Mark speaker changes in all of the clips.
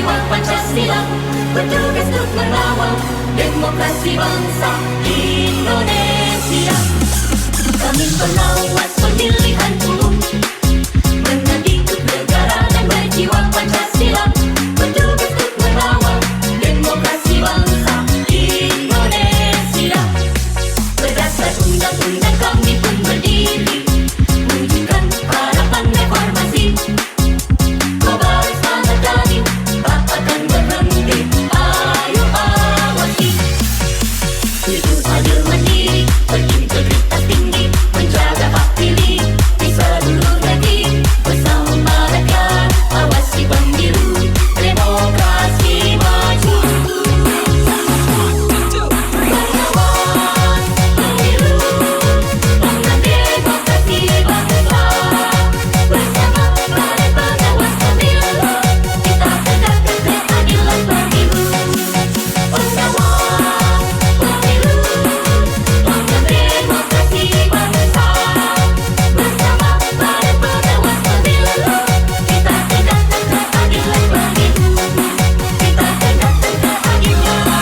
Speaker 1: berjiwa Pancasila, bertugas untuk mengawal demokrasi bangsa Indonesia. Kami pengawas pemilihan umum, mengabdi negara dan berjiwa Pancasila, bertugas untuk mengawal demokrasi bangsa Indonesia. Berdasar undang-undang kami pun berdiri, mewujudkan harapan reformasi. Global semangat kami tak akan berhenti, ayo awasi. Hidup adil mandiri, berintegritas tinggi, menjaga hak pilih di seluruh negeri. Bersama rakyat, awasi pemilu, demokrasi maju. Pengawas pemilu, pengambil demokrasi bangsa. Bersama para pengawas pemilu, kita tegakkan keadilan pemilu. Pengawas pemilu, pengambil demokrasi bangsa. Bersama para pengawas pemilu, kita tegakkan keadilan pemilu. Kita tegakkan keadilan pemilu.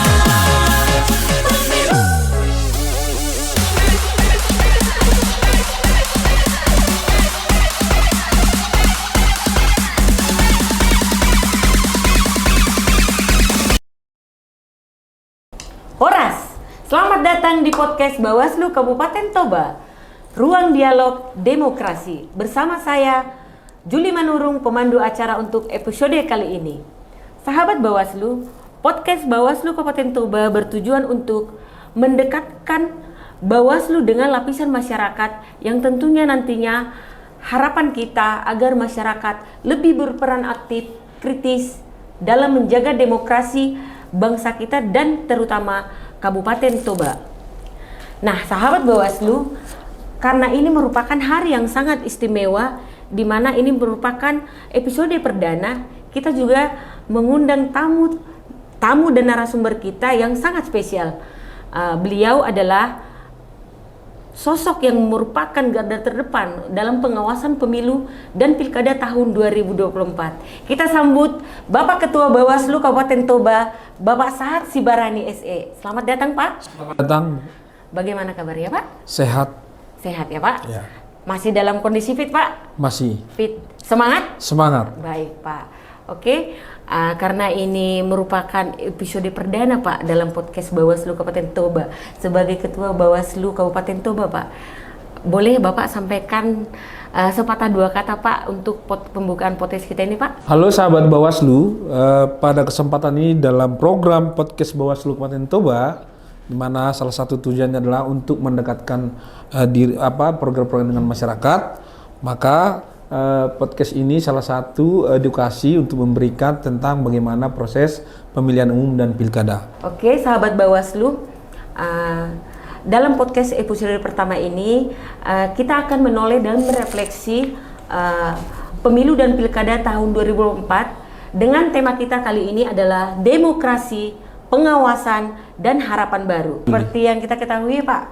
Speaker 2: Horas, selamat datang di podcast Bawaslu Kabupaten Toba, Ruang Dialog Demokrasi. Bersama saya, Juli Manurung, pemandu acara untuk episode kali ini. Sahabat Bawaslu, podcast Bawaslu Kabupaten Toba bertujuan untuk mendekatkan Bawaslu dengan lapisan masyarakat yang tentunya nantinya harapan kita agar masyarakat lebih berperan aktif, kritis dalam menjaga demokrasi bangsa kita dan terutama Kabupaten Toba. Nah, sahabat Bawaslu, karena ini merupakan hari yang sangat istimewa, di mana ini merupakan episode perdana, kita juga mengundang tamu dan narasumber kita yang sangat spesial. Beliau adalah sosok yang merupakan garda terdepan dalam pengawasan pemilu dan pilkada tahun 2024. Kita sambut Bapak Ketua Bawaslu Kabupaten Toba, Bapak Sahat Sibarani SE. Selamat datang, Pak.
Speaker 3: Selamat datang.
Speaker 2: Bagaimana kabarnya, Pak?
Speaker 3: Sehat.
Speaker 2: Sehat ya, Pak?
Speaker 3: Ya.
Speaker 2: Masih dalam kondisi fit, Pak?
Speaker 3: Masih.
Speaker 2: Fit. Semangat?
Speaker 3: Semangat.
Speaker 2: Baik, Pak. Oke, karena ini merupakan episode perdana, Pak, dalam podcast Bawaslu Kabupaten Toba. Sebagai Ketua Bawaslu Kabupaten Toba, Pak, boleh Bapak sampaikan sepatah dua kata, Pak, untuk pembukaan podcast kita ini, Pak?
Speaker 3: Halo sahabat Bawaslu, pada kesempatan ini dalam program podcast Bawaslu Kabupaten Toba, di mana salah satu tujuannya adalah untuk mendekatkan program-program dengan masyarakat, maka podcast ini salah satu edukasi untuk memberikan tentang bagaimana proses pemilihan umum dan pilkada.
Speaker 2: Oke, sahabat Bawaslu, dalam podcast episode pertama ini kita akan menoleh dan merefleksi pemilu dan pilkada tahun 2024 dengan tema kita kali ini adalah demokrasi, pengawasan, dan harapan baru. Seperti yang kita ketahui, Pak,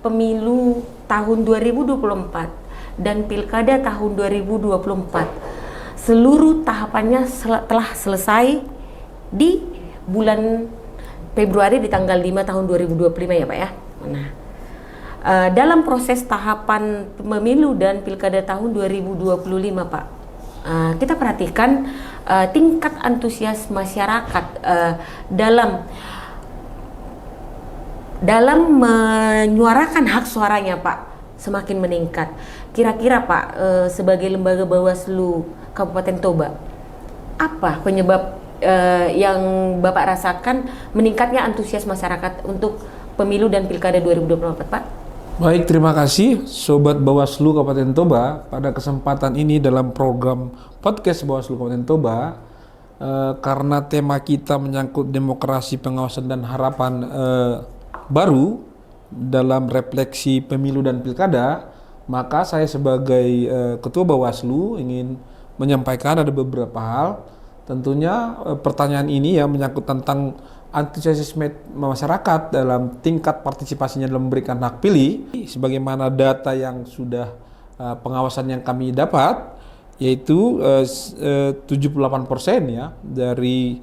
Speaker 2: pemilu tahun 2024 dan pilkada tahun 2024 seluruh tahapannya telah selesai di bulan Februari di tanggal 5 tahun 2025 ya, Pak ya. Nah, dalam proses tahapan pemilu dan pilkada tahun 2025, Pak, kita perhatikan tingkat antusias masyarakat dalam menyuarakan hak suaranya, Pak, semakin meningkat. Kira-kira, Pak, sebagai lembaga Bawaslu Kabupaten Toba, apa penyebab yang Bapak rasakan meningkatnya antusias masyarakat untuk pemilu dan pilkada 2024, Pak?
Speaker 3: Baik, terima kasih Sobat Bawaslu Kabupaten Toba. Pada kesempatan ini dalam program podcast Bawaslu Kabupaten Toba, karena tema kita menyangkut demokrasi, pengawasan, dan harapan baru dalam refleksi pemilu dan pilkada, maka saya sebagai Ketua Bawaslu ingin menyampaikan ada beberapa hal. Tentunya pertanyaan ini ya menyangkut tentang antusiasme masyarakat dalam tingkat partisipasinya dalam memberikan hak pilih. Sebagaimana data yang sudah pengawasan yang kami dapat, yaitu 78% ya dari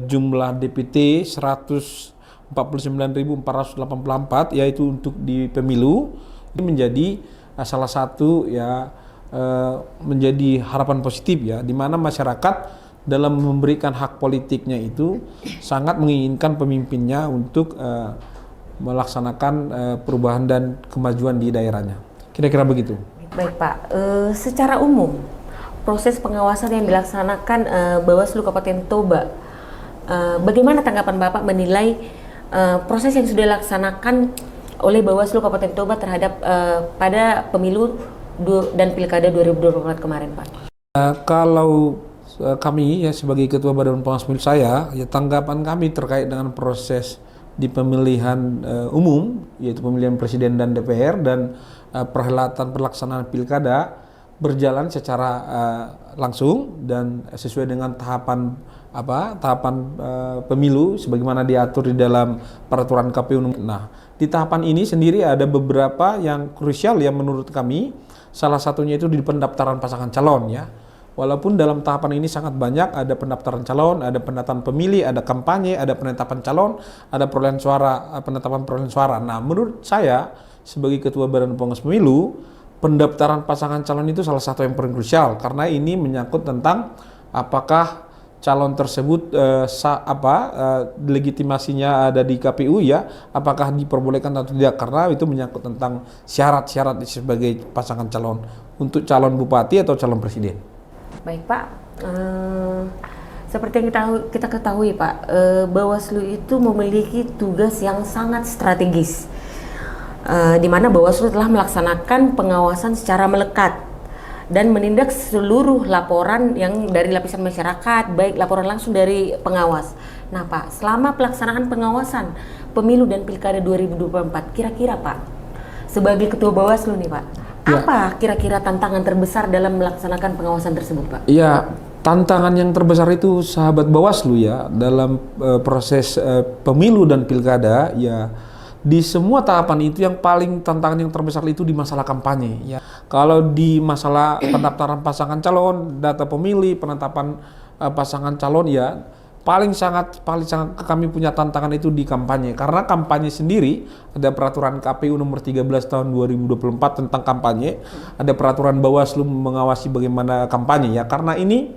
Speaker 3: jumlah DPT 149.484, yaitu untuk di pemilu. Ini menjadi salah satu ya menjadi harapan positif ya, di mana masyarakat dalam memberikan hak politiknya itu sangat menginginkan pemimpinnya untuk melaksanakan perubahan dan kemajuan di daerahnya. Kira-kira begitu.
Speaker 2: Baik Pak, secara umum proses pengawasan yang dilaksanakan Bawaslu Kabupaten Toba, bagaimana tanggapan Bapak menilai proses yang sudah dilaksanakan oleh Bawaslu Kabupaten Toba terhadap pada pemilu dan pilkada 2024 kemarin Pak?
Speaker 3: Kalau kami ya sebagai Ketua Badan Pengawas Pemilu saya, ya tanggapan kami terkait dengan proses di pemilihan umum, yaitu pemilihan presiden dan DPR dan perhelatan pelaksanaan pilkada berjalan secara langsung dan sesuai dengan tahapan pemilu sebagaimana diatur di dalam peraturan KPU. Nah, di tahapan ini sendiri ada beberapa yang krusial yang menurut kami, salah satunya itu di pendaftaran pasangan calon ya. Walaupun dalam tahapan ini sangat banyak, ada pendaftaran calon, ada pendataan pemilih, ada kampanye, ada penetapan calon, ada perolehan suara, penetapan perolehan suara. Nah, menurut saya sebagai Ketua Badan Pengawas Pemilu, pendaftaran pasangan calon itu salah satu yang paling krusial karena ini menyangkut tentang apakah calon tersebut legitimasinya ada di KPU ya, apakah diperbolehkan atau tidak, karena itu menyangkut tentang syarat-syarat sebagai pasangan calon untuk calon bupati atau calon presiden.
Speaker 2: Baik Pak, seperti yang kita ketahui Pak, Bawaslu itu memiliki tugas yang sangat strategis, di mana Bawaslu telah melaksanakan pengawasan secara melekat dan menindak seluruh laporan yang dari lapisan masyarakat, baik laporan langsung dari pengawas. Nah Pak, selama pelaksanaan pengawasan pemilu dan pilkada 2024, kira-kira Pak, sebagai Ketua Bawaslu nih Pak, ya, apa kira-kira tantangan terbesar dalam melaksanakan pengawasan tersebut Pak?
Speaker 3: Ya, tantangan yang terbesar itu sahabat Bawaslu ya dalam proses pemilu dan pilkada ya. Di semua tahapan itu yang paling tantangan yang terbesar itu di masalah kampanye ya. Kalau di masalah pendaftaran pasangan calon, data pemilih, penetapan pasangan calon ya, paling sangat kami punya tantangan itu di kampanye. Karena kampanye sendiri ada peraturan KPU nomor 13 tahun 2024 tentang kampanye, ada peraturan Bawaslu mengawasi bagaimana kampanye ya. Karena ini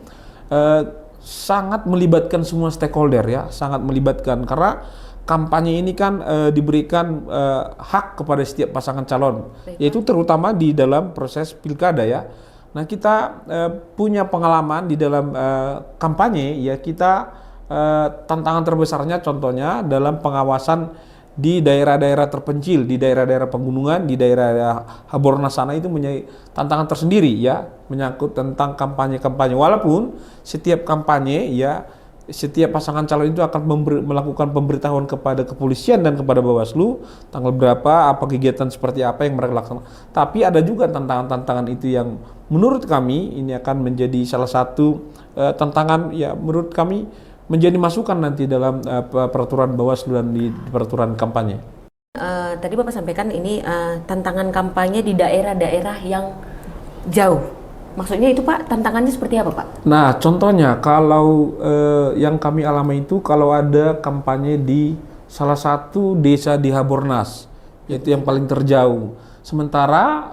Speaker 3: sangat melibatkan semua stakeholder ya, sangat melibatkan karena kampanye ini kan diberikan hak kepada setiap pasangan calon, yaitu terutama di dalam proses pilkada ya. Nah, kita punya pengalaman di dalam kampanye ya, kita tantangan terbesarnya contohnya dalam pengawasan di daerah-daerah terpencil, di daerah-daerah pegunungan, di daerah Habornas sana itu menjadi tantangan tersendiri ya, menyangkut tentang kampanye-kampanye. Walaupun setiap kampanye ya, setiap pasangan calon itu akan melakukan pemberitahuan kepada kepolisian dan kepada Bawaslu tanggal berapa, apa kegiatan seperti apa yang mereka laksanakan. Tapi ada juga tantangan-tantangan itu yang menurut kami ini akan menjadi salah satu tantangan ya, menurut kami menjadi masukan nanti dalam peraturan Bawaslu dan di peraturan kampanye.
Speaker 2: Tadi Bapak sampaikan ini tantangan kampanye di daerah-daerah yang jauh. Maksudnya itu Pak, tantangannya seperti apa Pak?
Speaker 3: Nah, contohnya kalau yang kami alami itu kalau ada kampanye di salah satu desa di Habornas, yaitu yang paling terjauh. Sementara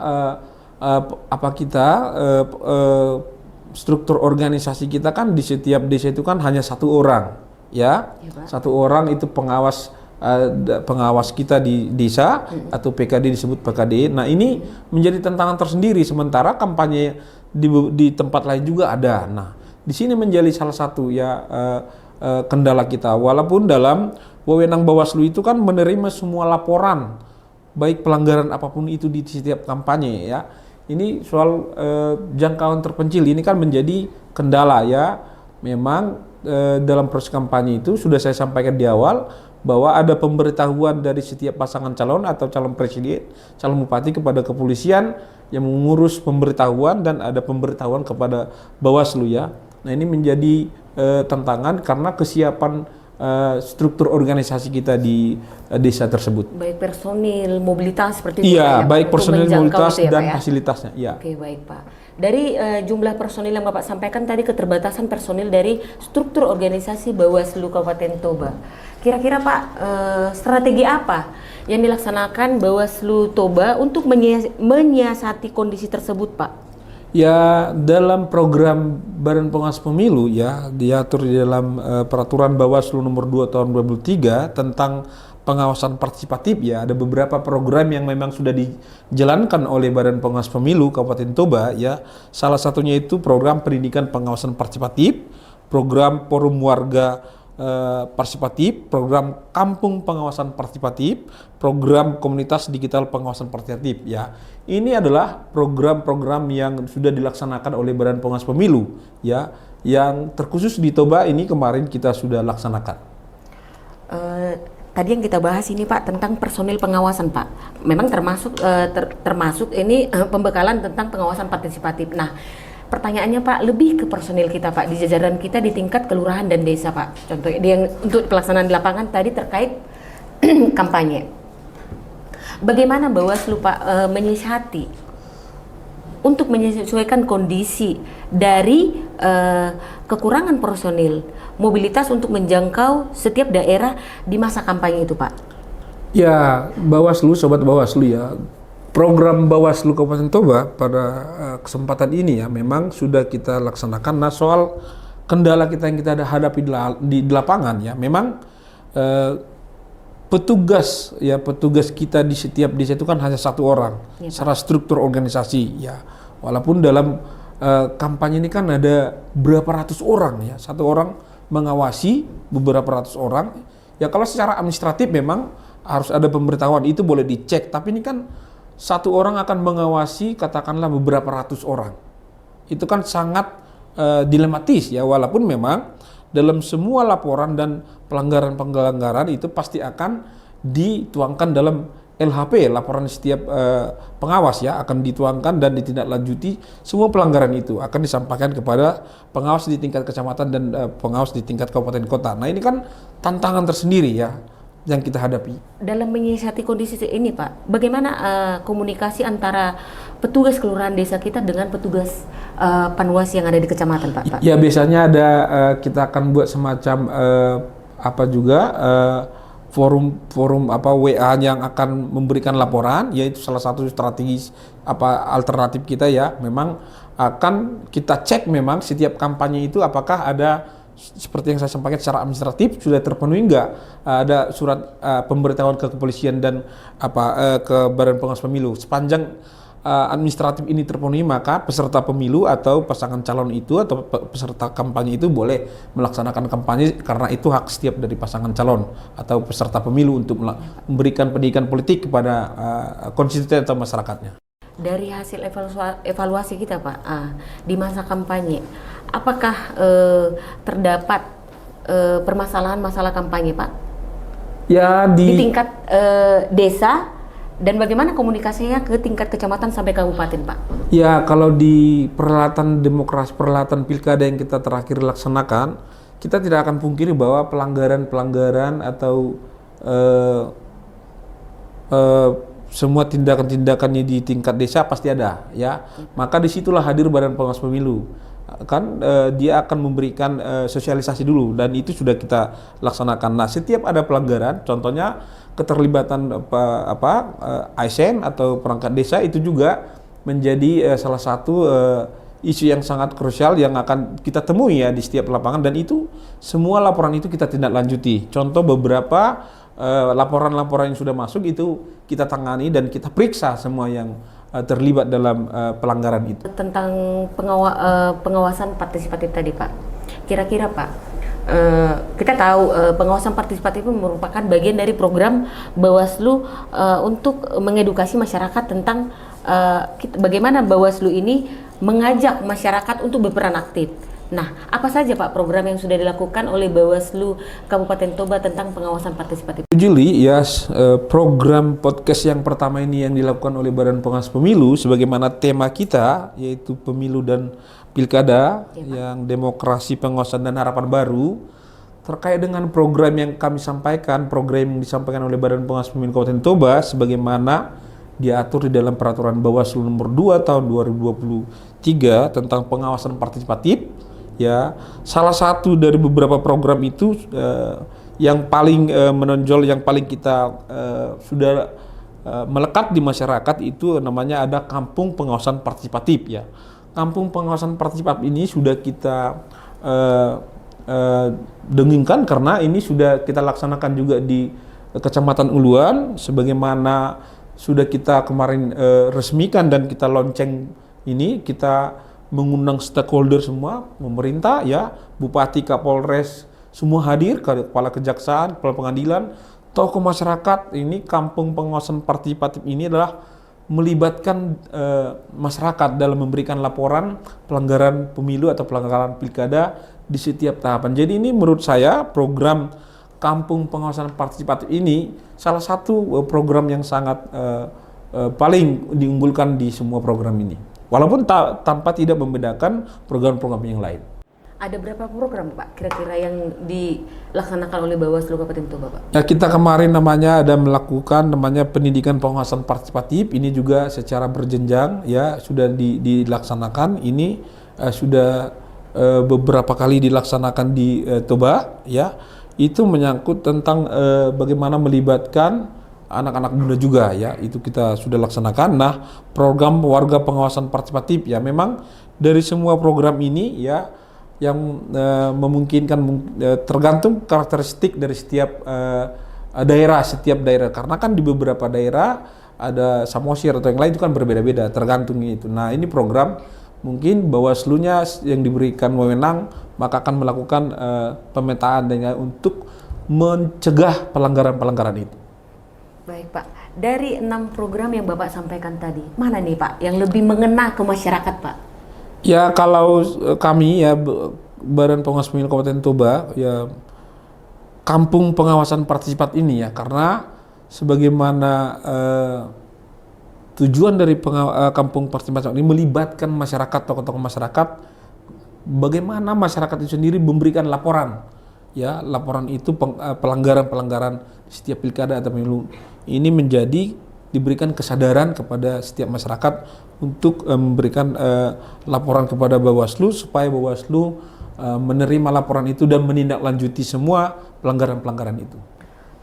Speaker 3: struktur organisasi kita kan di setiap desa itu kan hanya satu orang, ya, satu orang itu pengawas kita di desa atau PKD disebut PKD. Nah, ini menjadi tantangan tersendiri. Sementara kampanye di tempat lain juga ada. Nah, di sini menjadi salah satu ya kendala kita. Walaupun dalam wewenang Bawaslu itu kan menerima semua laporan, baik pelanggaran apapun itu di setiap kampanye ya. Ini soal jangkauan terpencil ini kan menjadi kendala ya. Memang dalam proses kampanye itu sudah saya sampaikan di awal bahwa ada pemberitahuan dari setiap pasangan calon atau calon presiden, calon bupati kepada kepolisian yang mengurus pemberitahuan dan ada pemberitahuan kepada Bawaslu ya. Nah, ini menjadi tantangan karena kesiapan struktur organisasi kita di desa tersebut.
Speaker 2: Baik personil, mobilitas seperti itu
Speaker 3: Iya,
Speaker 2: Pak, ya,
Speaker 3: baik
Speaker 2: untuk
Speaker 3: personil,
Speaker 2: menjangkau
Speaker 3: mobilitas
Speaker 2: itu ya,
Speaker 3: dan
Speaker 2: Pak, ya?
Speaker 3: fasilitasnya. Iya.
Speaker 2: Oke, baik Pak. Dari jumlah personil yang Bapak sampaikan tadi, keterbatasan personil dari struktur organisasi Bawaslu Kabupaten Toba. Kira-kira Pak, strategi apa yang dilaksanakan Bawaslu Toba untuk menyiasati kondisi tersebut Pak?
Speaker 3: Ya, dalam program Badan Pengawas Pemilu ya diatur di dalam peraturan Bawaslu nomor 2 tahun 2003 tentang pengawasan partisipatif ya. Ada beberapa program yang memang sudah dijalankan oleh Badan Pengawas Pemilu Kabupaten Toba ya. Salah satunya itu program pendidikan pengawasan partisipatif, program forum warga partisipatif, program kampung pengawasan partisipatif, program komunitas digital pengawasan partisipatif ya. Ini adalah program-program yang sudah dilaksanakan oleh Badan Pengawas Pemilu ya, yang terkhusus di Toba ini kemarin kita sudah laksanakan.
Speaker 2: Tadi yang kita bahas ini Pak tentang personil pengawasan Pak, memang termasuk ini pembekalan tentang pengawasan partisipatif. Nah, pertanyaannya Pak, lebih ke personil kita Pak di jajaran kita di tingkat kelurahan dan desa Pak. Contohnya yang untuk pelaksanaan di lapangan tadi terkait kampanye. Bagaimana Bawaslu Pak menyiasati untuk menyesuaikan kondisi dari kekurangan personil, mobilitas untuk menjangkau setiap daerah di masa kampanye itu Pak?
Speaker 3: Ya, Bawaslu, Sobat Bawaslu ya, program Bawaslu Kabupaten Toba pada kesempatan ini ya memang sudah kita laksanakan. Nah, soal kendala kita yang kita hadapi di lapangan ya, memang petugas kita di setiap desa itu kan hanya satu orang ya, secara struktur organisasi ya. Walaupun dalam kampanye ini kan ada berapa ratus orang ya, satu orang mengawasi beberapa ratus orang ya. Kalau secara administratif memang harus ada pemberitahuan, itu boleh dicek, tapi ini kan satu orang akan mengawasi katakanlah beberapa ratus orang. Itu kan sangat dilematis ya, walaupun memang dalam semua laporan dan pelanggaran-pelanggaran itu pasti akan dituangkan dalam LHP, laporan setiap pengawas ya, akan dituangkan dan ditindaklanjuti. Semua pelanggaran itu akan disampaikan kepada pengawas di tingkat kecamatan dan pengawas di tingkat kabupaten kota. Nah, ini kan tantangan tersendiri ya yang kita hadapi. Dalam
Speaker 2: menyiasati kondisi ini Pak, bagaimana komunikasi antara petugas kelurahan desa kita dengan petugas panwas yang ada di kecamatan Pak?
Speaker 3: Ya, biasanya ada kita akan buat semacam forum WA yang akan memberikan laporan, yaitu salah satu strategi alternatif kita ya. Memang akan kita cek memang setiap kampanye itu apakah ada seperti yang saya sampaikan secara administratif sudah terpenuhi enggak, ada surat pemberitahuan ke kepolisian dan ke Badan Pengawas Pemilu. Sepanjang administratif ini terpenuhi, maka peserta pemilu atau pasangan calon itu atau peserta kampanye itu boleh melaksanakan kampanye, karena itu hak setiap dari pasangan calon atau peserta pemilu untuk memberikan pendidikan politik kepada konstituen atau masyarakatnya.
Speaker 2: Dari hasil evaluasi kita Pak, di masa kampanye, apakah terdapat permasalahan masalah kampanye Pak? Ya, di tingkat desa, dan bagaimana komunikasinya ke tingkat kecamatan sampai kabupaten Pak?
Speaker 3: Ya, kalau di perhelatan demokrasi, perhelatan pilkada yang kita terakhir laksanakan, kita tidak akan pungkiri bahwa pelanggaran atau semua tindakan-tindakannya di tingkat desa pasti ada ya. Maka disitulah hadir Badan Pengawas Pemilu, kan dia akan memberikan sosialisasi dulu, dan itu sudah kita laksanakan. Nah, setiap ada pelanggaran, contohnya keterlibatan ASN atau perangkat desa, itu juga menjadi salah satu isu yang sangat krusial yang akan kita temui ya di setiap lapangan, dan itu semua laporan itu kita tindak lanjuti. Contoh beberapa laporan-laporan yang sudah masuk itu kita tangani dan kita periksa semua yang terlibat dalam pelanggaran itu.
Speaker 2: Tentang pengawasan partisipatif tadi Pak, kira-kira Pak, kita tahu pengawasan partisipatif itu merupakan bagian dari program Bawaslu untuk mengedukasi masyarakat tentang bagaimana Bawaslu ini mengajak masyarakat untuk berperan aktif. Nah, apa saja Pak program yang sudah dilakukan oleh Bawaslu Kabupaten Toba tentang pengawasan partisipatif?
Speaker 3: Juli ya, program podcast yang pertama ini yang dilakukan oleh Badan Pengawas Pemilu, sebagaimana tema kita yaitu pemilu dan pilkada, ya, yang demokrasi, pengawasan dan harapan baru. terkait dengan program yang kami sampaikan, program yang disampaikan oleh Badan Pengawas Pemilu Kabupaten Toba sebagaimana diatur di dalam Peraturan Bawaslu Nomor 2 Tahun 2023 tentang pengawasan partisipatif. Ya, salah satu dari beberapa program itu yang paling menonjol, yang paling kita sudah melekat di masyarakat itu namanya ada Kampung Pengawasan Partisipatif ya. Kampung Pengawasan Partisipatif ini sudah kita dengungkan karena ini sudah kita laksanakan juga di Kecamatan Uluan sebagaimana sudah kita kemarin resmikan dan kita lonceng ini, kita mengundang stakeholder semua, pemerintah ya, Bupati, Kapolres, semua hadir, kepala kejaksaan, kepala pengadilan, tokoh masyarakat. Ini Kampung Pengawasan Partisipatif ini adalah melibatkan masyarakat dalam memberikan laporan pelanggaran pemilu atau pelanggaran pilkada di setiap tahapan. Jadi ini menurut saya program Kampung Pengawasan Partisipatif ini salah satu program yang sangat paling diunggulkan di semua program ini. Walaupun tanpa tidak membedakan program-program yang lain.
Speaker 2: Ada berapa program Pak kira-kira yang dilaksanakan oleh Bawaslu Kabupaten Toba Pak?
Speaker 3: Ya, kita kemarin namanya ada melakukan namanya pendidikan pengawasan partisipatif. Ini juga secara berjenjang ya sudah dilaksanakan. Ini sudah beberapa kali dilaksanakan di Toba ya. Itu menyangkut tentang bagaimana melibatkan anak-anak muda juga ya, itu kita sudah laksanakan. Nah, program warga pengawasan partisipatif ya memang dari semua program ini ya yang memungkinkan tergantung karakteristik dari setiap daerah, karena kan di beberapa daerah ada Samosir atau yang lain itu kan berbeda-beda tergantung itu. Nah, ini program mungkin Bawaslu-nya yang diberikan wewenang maka akan melakukan pemetaan dengan untuk mencegah pelanggaran-pelanggaran itu.
Speaker 2: Baik Pak, dari 6 program yang Bapak sampaikan tadi, mana nih Pak yang lebih mengena ke masyarakat Pak?
Speaker 3: Ya, kalau kami ya Badan Pengawas Pemilu Kabupaten Toba ya Kampung Pengawasan Partisipatif ini ya, karena sebagaimana tujuan dari Kampung Partisipatif ini melibatkan masyarakat, tokoh-tokoh masyarakat, bagaimana masyarakat itu sendiri memberikan laporan ya, laporan itu pelanggaran-pelanggaran setiap pilkada atau pemilu ini menjadi diberikan kesadaran kepada setiap masyarakat untuk memberikan laporan kepada Bawaslu supaya Bawaslu menerima laporan itu dan menindaklanjuti semua pelanggaran-pelanggaran itu.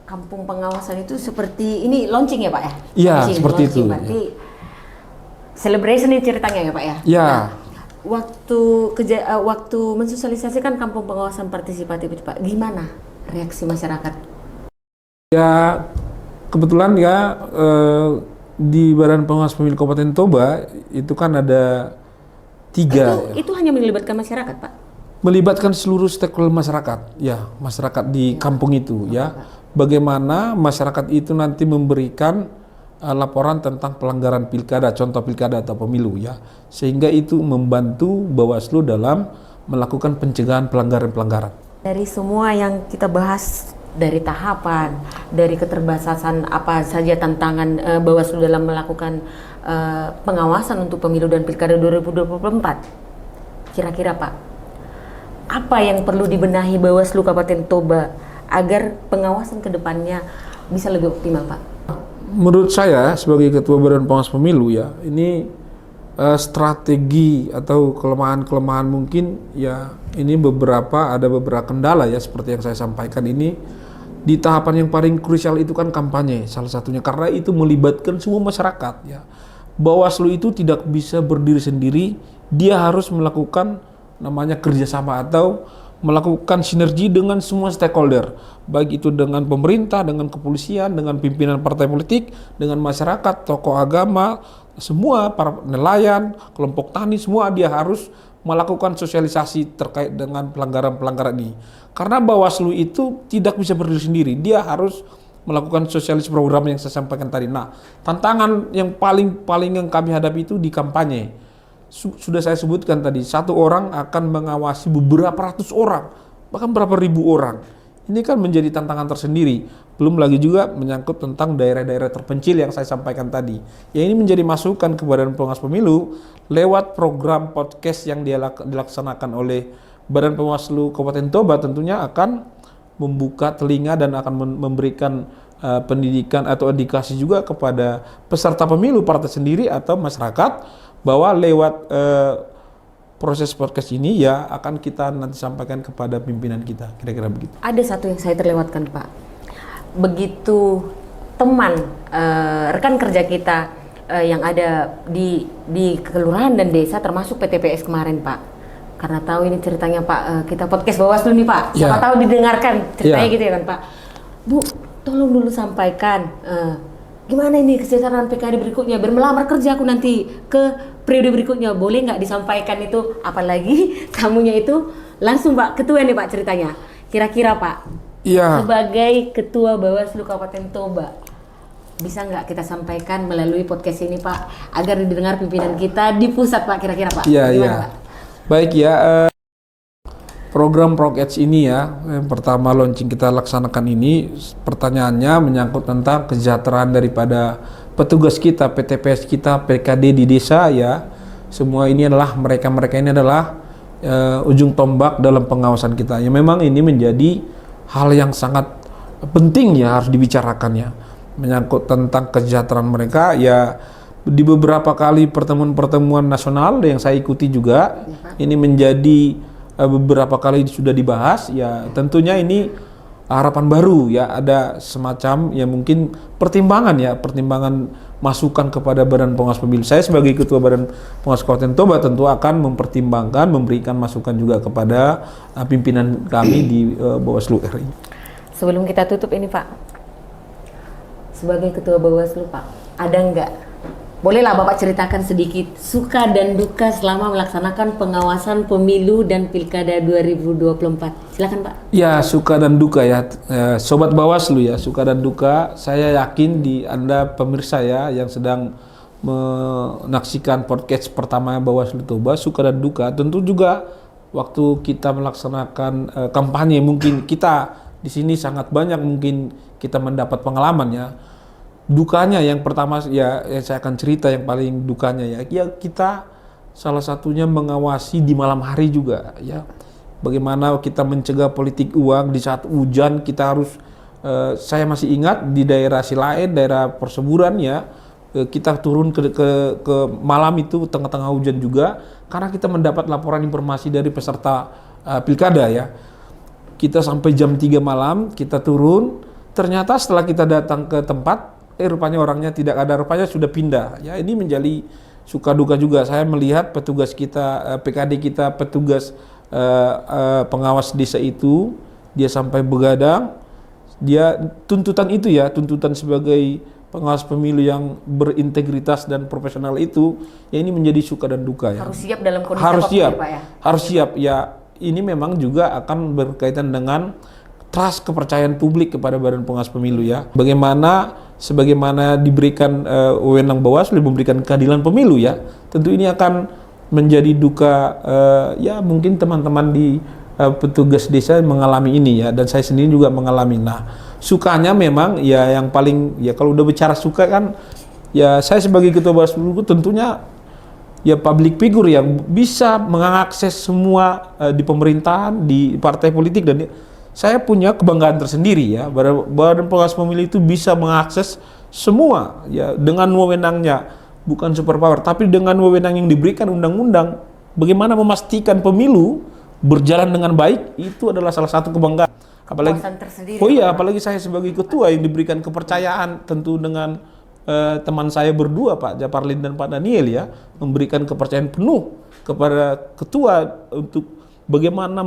Speaker 2: Kampung pengawasan itu seperti ini launching ya Pak ya?
Speaker 3: Iya,
Speaker 2: Launching,
Speaker 3: seperti itu.
Speaker 2: Berarti celebration ini ceritanya ya Pak ya?
Speaker 3: Ya.
Speaker 2: Nah, waktu mensosialisasikan Kampung Pengawasan Partisipatif itu Pak, gimana reaksi masyarakat?
Speaker 3: Ya, kebetulan ya di Badan Pengawas Pemilu Kabupaten Toba itu kan ada 3.
Speaker 2: Itu hanya melibatkan masyarakat Pak?
Speaker 3: Melibatkan seluruh stakeholder masyarakat, ya masyarakat di kampung itu ya. Bagaimana masyarakat itu nanti memberikan laporan tentang pelanggaran pilkada, contoh pilkada atau pemilu ya, sehingga itu membantu Bawaslu dalam melakukan pencegahan pelanggaran-pelanggaran.
Speaker 2: Dari semua yang kita bahas, dari tahapan, dari keterbatasan apa saja tantangan Bawaslu dalam melakukan pengawasan untuk pemilu dan pilkada 2024, kira-kira Pak, apa yang perlu dibenahi Bawaslu Kabupaten Toba agar pengawasan ke depannya bisa lebih optimal Pak?
Speaker 3: Menurut saya sebagai Ketua Badan Pengawas Pemilu ya, ini strategi atau kelemahan-kelemahan mungkin ya, ini ada beberapa kendala ya seperti yang saya sampaikan ini. Di tahapan yang paling krusial itu kan kampanye salah satunya, karena itu melibatkan semua masyarakat ya. Bawaslu itu tidak bisa berdiri sendiri, dia harus melakukan namanya kerjasama atau melakukan sinergi dengan semua stakeholder, baik itu dengan pemerintah, dengan kepolisian, dengan pimpinan partai politik, dengan masyarakat, tokoh agama, semua para nelayan, kelompok tani, semua dia harus melakukan sosialisasi terkait dengan pelanggaran-pelanggaran ini. Karena Bawaslu itu tidak bisa berdiri sendiri, dia harus melakukan sosialisasi program yang saya sampaikan tadi. Nah, tantangan yang paling yang kami hadapi itu di kampanye. Sudah saya sebutkan tadi, satu orang akan mengawasi beberapa ratus orang, bahkan berapa ribu orang. Ini kan menjadi tantangan tersendiri. Belum lagi juga menyangkut tentang daerah-daerah terpencil yang saya sampaikan tadi. Ya, ini menjadi masukan ke Badan Pengawas Pemilu lewat program podcast yang dilaksanakan oleh Badan Pengawas Kabupaten Toba, tentunya akan membuka telinga dan akan memberikan pendidikan atau edukasi juga kepada peserta pemilu, partai sendiri atau masyarakat, bahwa lewat proses podcast ini ya akan kita nanti sampaikan kepada pimpinan kita, kira-kira begitu.
Speaker 2: Ada satu yang saya terlewatkan, Pak. Begitu teman rekan kerja kita yang ada di kelurahan dan desa, termasuk PTPS kemarin, Pak. Karena tahu ini ceritanya, Pak, kita podcast Bawaslu nih, Pak. Siapa tahu didengarkan ceritanya gitu ya kan, Pak. Bu, tolong dulu sampaikan gimana ini kesejahteraan PKD berikutnya, bermelamar kerja aku nanti ke periode berikutnya, boleh nggak disampaikan itu? Apalagi tamunya itu langsung Pak Ketua nih Pak ceritanya. Kira-kira Pak, sebagai Ketua Bawaslu Kabupaten Toba, bisa nggak kita sampaikan melalui podcast ini Pak, agar didengar pimpinan kita di pusat Pak, kira-kira Pak?
Speaker 3: Iya. Baik ya. Program ProgEdge ini ya, yang pertama launching kita laksanakan ini, pertanyaannya menyangkut tentang kesejahteraan daripada petugas kita, PTPS kita, PKD di desa ya. Semua ini adalah mereka ini adalah ujung tombak dalam pengawasan kita. Ya memang ini menjadi hal yang sangat penting ya, harus dibicarakan ya. Menyangkut tentang kesejahteraan mereka ya, di beberapa kali pertemuan-pertemuan nasional yang saya ikuti juga, ini menjadi beberapa kali sudah dibahas ya. Tentunya ini harapan baru ya, ada semacam ya mungkin pertimbangan masukan kepada Badan Pengawas Pemilu. Saya sebagai Ketua Badan Pengawas Kabupaten Toba tentu akan mempertimbangkan, memberikan masukan juga kepada pimpinan kami di Bawaslu RI.
Speaker 2: Sebelum kita tutup ini Pak, sebagai Ketua Bawaslu Pak, ada nggak? Bolehlah Bapak ceritakan sedikit suka dan duka selama melaksanakan pengawasan pemilu dan pilkada 2024. Silakan Pak.
Speaker 3: Ya, suka dan duka ya, Sobat Bawaslu ya, suka dan duka. Saya yakin di Anda pemirsa ya yang sedang menyaksikan podcast pertama Bawaslu Toba, suka dan duka. Tentu juga waktu kita melaksanakan kampanye, mungkin kita di sini sangat banyak mungkin kita mendapat pengalaman ya. Dukanya yang pertama ya, yang saya akan cerita yang paling dukanya ya kita salah satunya mengawasi di malam hari juga ya. Bagaimana kita mencegah politik uang di saat hujan, kita harus saya masih ingat di daerah Silain, daerah perseburan ya, kita turun ke malam itu tengah-tengah hujan juga karena kita mendapat laporan informasi dari peserta pilkada ya. Kita sampai jam 3 malam kita turun, ternyata setelah kita datang ke tempat rupanya orangnya tidak ada, rupanya sudah pindah ya. Ini menjadi suka duka juga. Saya melihat petugas kita, PKD kita, petugas pengawas desa itu, dia sampai begadang, dia tuntutan itu ya, tuntutan sebagai pengawas pemilu yang berintegritas dan profesional itu ya, ini menjadi suka dan duka ya.
Speaker 2: Harus siap dalam kondisi
Speaker 3: harus
Speaker 2: apapun
Speaker 3: siap
Speaker 2: ya Pak ya?
Speaker 3: Harus siap ya. Ini memang juga akan berkaitan dengan trust, kepercayaan publik kepada Badan Pengawas Pemilu ya. Sebagaimana diberikan wewenang Bawaslu memberikan keadilan pemilu ya. Tentu ini akan menjadi duka ya, mungkin teman-teman di petugas desa mengalami ini ya, dan saya sendiri juga mengalami. Nah, sukanya memang ya yang paling ya, kalau udah bicara suka kan ya, saya sebagai Ketua Bawaslu tentunya ya public figure yang bisa mengakses semua di pemerintahan, di partai politik, dan saya punya kebanggaan tersendiri ya, Badan Pengawas Pemilu itu bisa mengakses semua ya dengan wewenangnya, bukan superpower, tapi dengan wewenang yang diberikan undang-undang. Bagaimana memastikan pemilu berjalan dengan baik, itu adalah salah satu kebanggaan. Apalagi apalagi saya sebagai ketua yang diberikan kepercayaan tentu dengan teman saya berdua Pak Japarlin dan Pak Daniel ya, memberikan kepercayaan penuh kepada ketua untuk bagaimana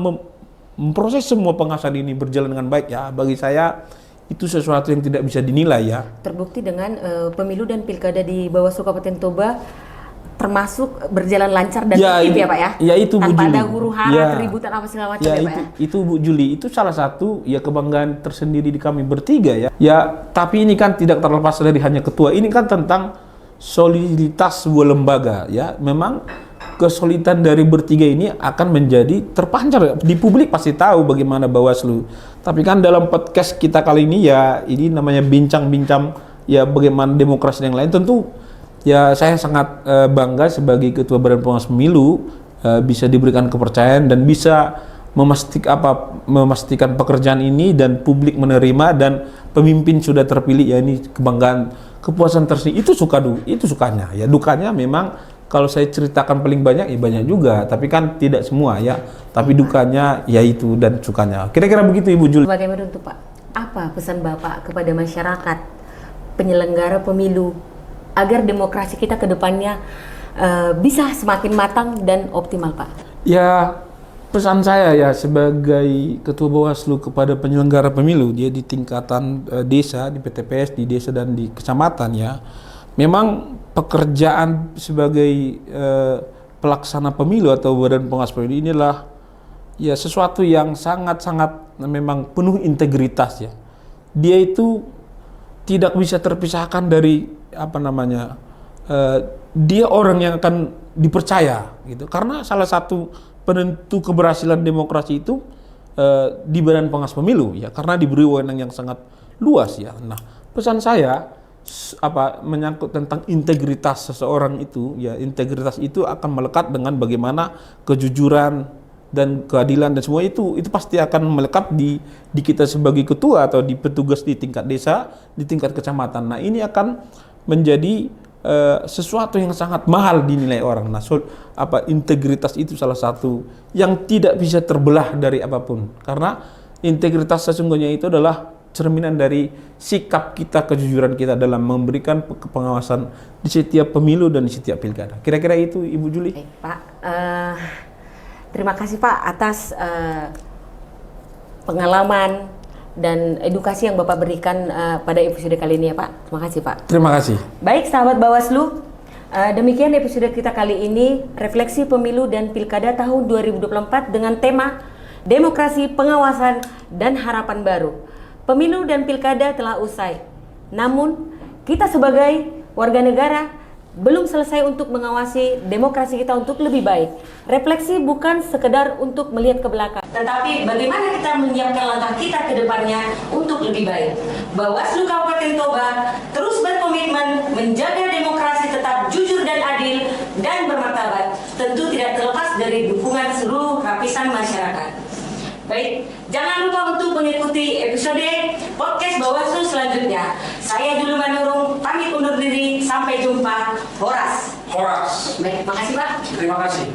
Speaker 3: memproses semua pengawasan ini berjalan dengan baik ya. Bagi saya itu sesuatu yang tidak bisa dinilai ya.
Speaker 2: Terbukti dengan pemilu dan pilkada di Bawaslu Kabupaten Toba termasuk berjalan lancar dan tertib ya Pak ya?
Speaker 3: Ya itu Bu Juli.
Speaker 2: Tanpa ada huru-hara, keributan apa segala macam ya Pak ya?
Speaker 3: Itu Bu Juli, itu salah satu ya kebanggaan tersendiri di kami bertiga ya. Ya, tapi ini kan tidak terlepas dari hanya ketua. Ini kan tentang soliditas sebuah lembaga ya. Memang kesulitan dari bertiga ini akan menjadi terpancar di publik, pasti tahu bagaimana Bawaslu. Tapi kan dalam podcast kita kali ini ya, ini namanya bincang-bincang ya bagaimana demokrasi yang lain. Tentu ya saya sangat bangga sebagai Ketua Badan Pengawas Pemilu bisa diberikan kepercayaan dan bisa memastikan pekerjaan ini dan publik menerima dan pemimpin sudah terpilih, ya ini kebanggaan, kepuasan tersendiri. Itu sukanya ya. Dukanya memang kalau saya ceritakan paling banyak ya banyak juga, tapi kan tidak semua ya. Tapi dukanya ya itu dan sukanya. Kira-kira begitu Ibu Juli.
Speaker 2: Bagaimana untuk Pak? Apa pesan Bapak kepada masyarakat penyelenggara pemilu agar demokrasi kita ke depannya bisa semakin matang dan optimal, Pak? Ya,
Speaker 3: pesan saya ya sebagai Ketua Bawaslu kepada penyelenggara pemilu, dia di tingkatan desa, di PTPS, di desa dan di kecamatan ya. Memang pekerjaan sebagai pelaksana pemilu atau badan pengawas pemilu inilah ya sesuatu yang sangat-sangat memang penuh integritas ya. Dia itu tidak bisa terpisahkan dari dia orang yang akan dipercaya gitu. Karena salah satu penentu keberhasilan demokrasi itu di badan pengawas pemilu ya, karena diberi wewenang yang sangat luas ya. Nah, pesan saya menyangkut tentang integritas seseorang itu ya, integritas itu akan melekat dengan bagaimana kejujuran dan keadilan dan semua itu pasti akan melekat di kita sebagai ketua atau di petugas di tingkat desa, di tingkat kecamatan. Nah, ini akan menjadi sesuatu yang sangat mahal dinilai orang. Nah, integritas itu salah satu yang tidak bisa terbelah dari apapun. Karena integritas sesungguhnya itu adalah cerminan dari sikap kita, kejujuran kita dalam memberikan pengawasan di setiap pemilu dan di setiap pilkada. Kira-kira itu Ibu Juli.
Speaker 2: Baik, Pak. Terima kasih Pak atas pengalaman dan edukasi yang Bapak berikan pada episode kali ini ya Pak. Terima kasih Pak.
Speaker 3: Terima kasih.
Speaker 2: Baik sahabat Bawaslu, demikian episode kita kali ini, refleksi pemilu dan pilkada tahun 2024 dengan tema Demokrasi, Pengawasan, dan Harapan Baru. Pemilu dan pilkada telah usai. Namun, kita sebagai warga negara belum selesai untuk mengawasi demokrasi kita untuk lebih baik. Refleksi bukan sekedar untuk melihat ke belakang, tetapi bagaimana kita menyiapkan langkah kita ke depannya untuk lebih baik. Bawaslu Kabupaten Toba terus berkomitmen menjaga demokrasi tetap jujur dan adil dan bermartabat, tentu tidak terlepas dari dukungan seluruh lapisan masyarakat. Baik, jangan lupa untuk mengikuti episode podcast Bawaslu selanjutnya. Saya Juli Manurung, pamit undur diri. Sampai jumpa. Horas.
Speaker 3: Horas.
Speaker 2: Baik, makasih Pak.
Speaker 3: Terima kasih.